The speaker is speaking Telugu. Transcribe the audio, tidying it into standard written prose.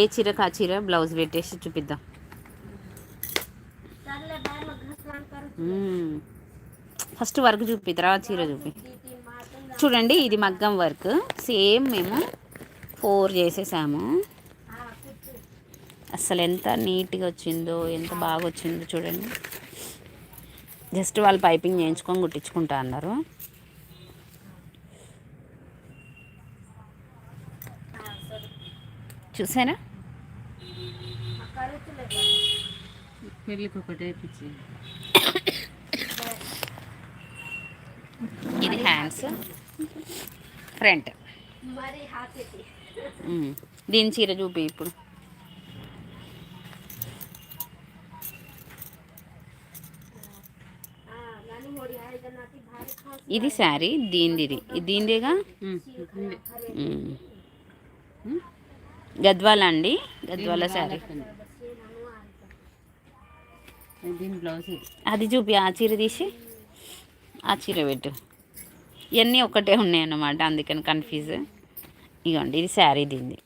ఏ చీరకు ఆ చీర బ్లౌజ్ పెట్టేసి చూపిద్దాం. ఫస్ట్ వర్క్ చూపి, తర్వాత చీర చూపి. చూడండి ఇది మగ్గం వర్క్, సేమ్ మేము 4 చేసేసాము. అసలు ఎంత నీట్గా వచ్చిందో, ఎంత బాగా వచ్చిందో చూడండి. జస్ట్ వాళ్ళు పైపింగ్ చేయించుకొని కుట్టించుకుంటా అన్నారు. చూసారా, పెళ్ళికి ఒకటే పిచ్చి. ఇది హ్యాండ్స్ ఫ్రంట్. దీని చీర చూపి ఇప్పుడు. ఇది శారీ దీనిది, ఇది దీనిదేగా. గద్వాల అండి, గద్వాల శారీ. దీని బ్లౌజ్ అది చూపి, ఆ చీర తీసి ఆ చీర పెట్టు. ఇవన్నీ ఒకటే ఉన్నాయి అన్నమాట, అందుకని కన్ఫ్యూజ్. ఇగోండి ఇది శారీ దీనిది.